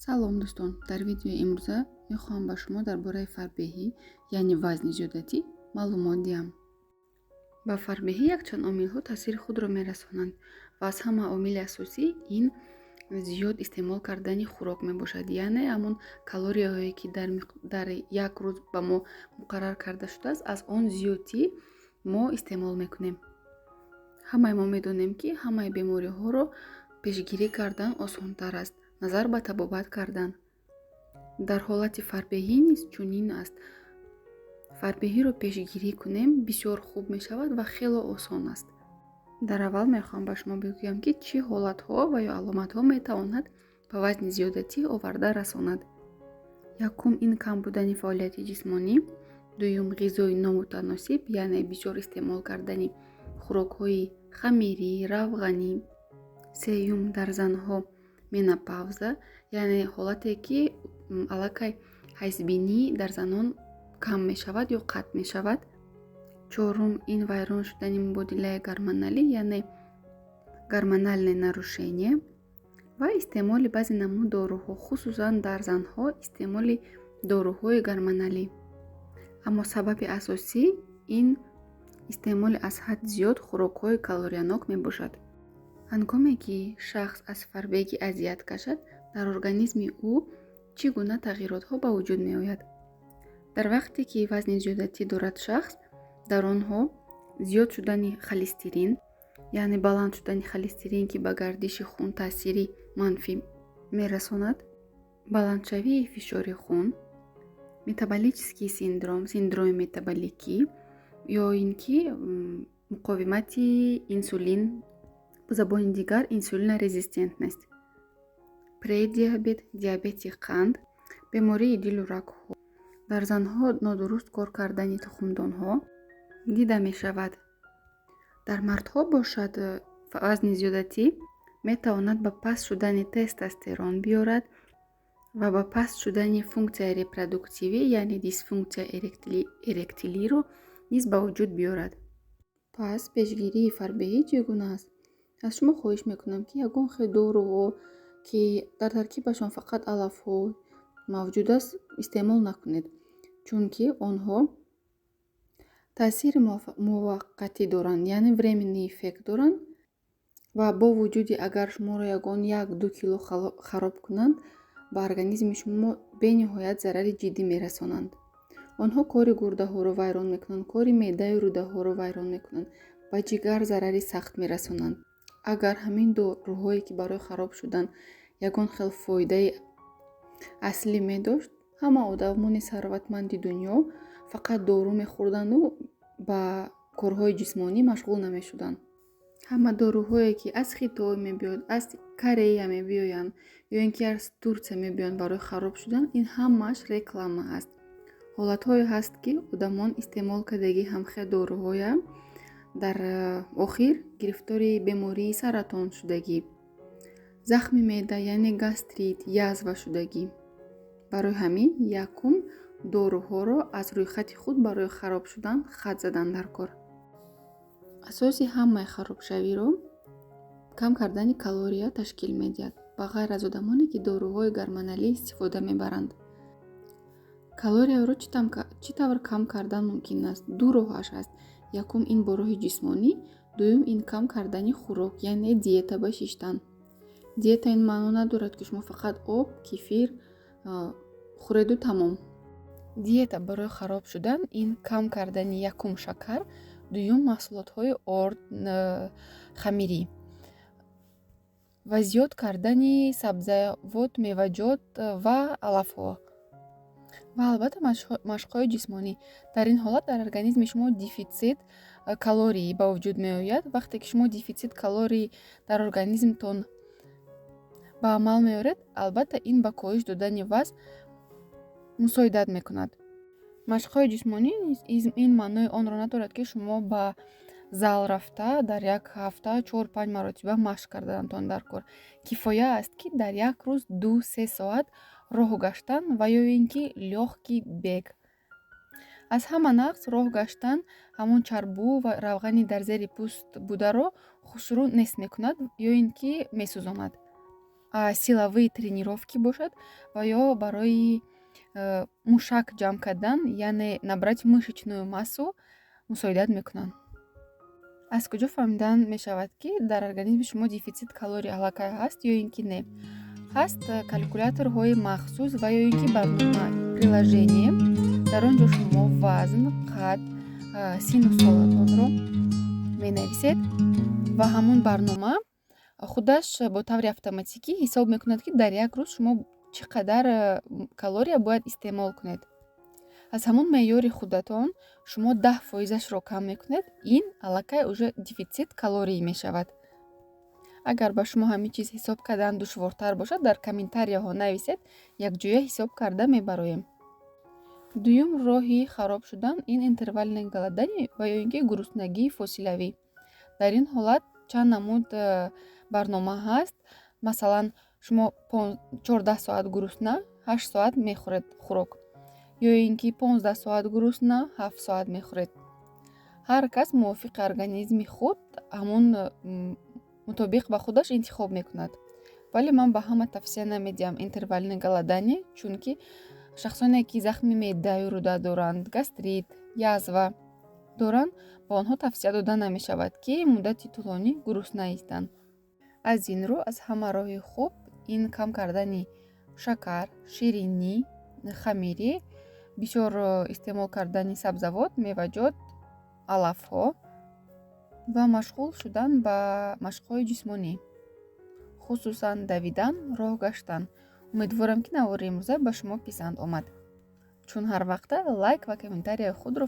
салом дӯстон, дар видеои имрӯза мехоҳам ба шумо дар бораи фарбеҳӣ, яъне вазни зиёдатӣ маълумот диҳам. Ба фарбеҳӣ якчанд омилҳо таъсири худро мерасонанд ва аз ҳама омили асосӣ ин зиёд истеъмол кардани хӯрок мебошад, яъне ҳамон калорияҳое ки дар як рӯз ба мо муқаррар карда шудааст, аз он зиёдтӣ мо истеъмол мекунем. Ҳамаи мо медонем, ки ҳамаи бемориҳоро пешгирӣ кардан осонтар аст, назар ба табобат кардан. Дар ҳолати фарбеҳӣ низ чунин аст. Фарбеҳиро пешгирӣ кунем бисёр хуб мешавад ва хело осон аст. Дар аввал мехоҳам ба шумо бигӯям, ки чӣ ҳолатҳо ва ё аломатҳо метавонад ба вазни зиёдатӣ оварда расонад. Якум ин кам будани фаъолияти ҷисмонӣ. Дуюм ғизои номутаносиб, яъне бисёр истеъмол кардани хӯрокҳои хамирӣ, равғанӣ. Сеюм дар занҳо менопавза, яъне ҳолате ки аллакай ҳайзбинӣ дар занон кам мешавад ё қатъ мешавад. Чорум ин вайрон шудани мубодилаи гормоналӣ, яъне гормональное нарушение ва истеъмоли баъзе намуд доруҳо, хусусан дар занҳо истеъмоли доруҳои гормоналӣ. Аммо сабаби асосӣ ин истеъмоли аз ҳад зиёд хӯрокҳои калориянок мебошад. ҳангоме ки шахс аз фарбегӣ азият кашад, дар организми ӯ чӣ гуна тағйиротҳо ба вуҷуд меояд. Дар вақте ки вазни зиёдатӣ дорад шахс, дар онҳо зиёд шудани холестерин, яъне баланд шудани холестерин ки ба гардиши хун таъсири манфӣ мерасонад, баландшавии фишори хун, метаболический синдром, синдроми метаболикӣ ё ин ки муқовимати инсулин, ба забони дигар инсулинорезистентность, предиабет, диабети қанд, бемории дилу рагҳо. Дар занҳо нодуруст кор кардани тухмдонҳо дида мешавад. Дар мардҳо бошад вазни зиёдатӣ метавонад ба паст шудани тестостерон биёрад ва ба паст шудани функсияи репродуктивӣ, яъне дисфунксия эректилиро низ ба вуҷуд биёрад. Пас пешгирии фарбеҳӣ чӣ гуна аст? аз шумо хоҳиш мекунам, ки ягон хел доруҳо, ки дар таркибашон фақат алафҳо мавҷуд аст, истеъмол накунед, чунки онҳо таъсири муваққатӣ доранд, яъне временный эффект доранд ва бо вуҷуди агар шуморо ягон 1-2 кило хароб кунанд, ба организми шумо бениҳоят зарари ҷиддӣ мерасонанд. онҳо кори гурдаҳоро вайрон мекунанд, кори меъдаю рӯдаҳоро вайрон мекунанд, ба ҷигар зарари сахт мерасонанд. агар ҳамин доруҳое ки барои хароб шудан ягон хел фоидаи аслӣ медошт, ҳама одамони сароватманди дунё фақат дору мехӯрданду ба корҳои ҷисмонӣ машғул намешуданд. ҳама доруҳое ки аз Хитой мебиёд, аз Корея мебиёянд ё ин ки аз Турсия мебиёнд барои хароб шудан, ин ҳамааш реклама аст. ҳолатҳое ҳаст, ки одамон истеъмол кардагии ҳамхел доруҳоя дар охир гирифтори бемории саратон шудагӣ, захми меъда яъне гастрит, язва шудагӣ. барои ҳамин якум доруҳоро аз рӯйхати худ барои хароб шудан хат задан дар кор. асоси ҳамаи харобшавиро кам кардани калория ташкил медиҳад, ба ғайр аз одамоне ки доруҳои гормоналӣ истифода мебаранд. калорияро чӣ тавр кам кардан мумкин аст? Ду роҳаш аст. якум ин бо роҳи ҷисмонӣ, дуюм ин кам кардани хӯрок, яъне диета ба шиштан. диета ин маъно надорад, ки шумо фақат об, кефир хӯреду тамом. диета барои хароб шудан ин кам кардани якум шакар, дуюм маҳсулотҳои орд, хамирӣ ва зиёд кардани сабзавот, меваҷот ва алафҳо. ва албатта машқҳои ҷисмонӣ. Дар ин ҳолат дар организми шумо дефитсит калории ба вуҷуд меояд. вақте ки шумо дефитсит калории дар организмтон ба амал меоред, албатта ин ба коҳиш додани вазн мусоидат мекунад. машқҳои ҷисмонӣ ин маънои онро надорад, ки шумо ба зал рафта дар як ҳафта 4-5 маротиба машқ карданатон дар кор. кифоя аст, ки дар як рӯз 2-3 соат роҳ гаштан ва ё ин ки лёгкий бег. аз ҳама нағз роҳ гаштан ҳамон чарбу ва равғани дар зери пӯст бударо хушрӯ нест мекунад ё ин ки месӯзонад. силовые тренировки бошад ва ё барои мушак ҷамъ кардан, яъне набрати мышечную массу мусоидат мекунанд. аз куҷо фаҳмидан мешавад, ки дар организми шумо дефитсит калория аллакай ҳаст ё ин ки не? ҳаст калькуляторҳои махсус ва ё ин ки барнома приложение, дар он ҷо шумо вазн, қад, сину солатонро менависед ва ҳамун барнома худаш бо таври автоматикӣ ҳисоб мекунад, ки дар як рӯз шумо чӣ қадар калория бояд истеъмол кунед. аз ҳамун меъёри худатон шумо 10%-ашро кам мекунед, ин аллакай уже дефитсит калорий мешавад. агар ба шумо ҳамин чиз ҳисоб кардан душвортар бошад, дар комментарияҳо нависед, якҷоя ҳисоб карда мебароем. дуюм роҳи хароб шудан ин интервалное голодание ва ё ин ки гуруснагии фосилавӣ. дар ин ҳолат чанд намуд барнома ҳаст. Масалан, шумо 14 соат гурусна, 8 соат мехӯред хӯрок, ё ин ки 15 соат гурусна, 7 соат мехӯред. ҳар кас мувофиқи организми худ ҳамун мутобиқ ба худаш интихоб мекунад. вале ман ба ҳама тавсия намедиҳам интервалное голодание, чунки шахсоне ки захми меъдаи рӯда доранд, гастрит, язва доранд, ба онҳо тавсия дода намешавад, ки муддати тӯлонӣ гурусна истанд. аз ин рӯ аз ҳама роҳи хуб ин кам кардани шакар, ширинӣ, хамирӣ, бисёр истеъмол кардани сабзавот, меваҷот, алафҳо ва машғул шудан ба машқҳои ҷисмонӣ, хусусан давидан, роҳ гаштан. умедворам, ки навори имрӯза ба шумо писанд омад. чун ҳар вақта лайк ва комментарияи худро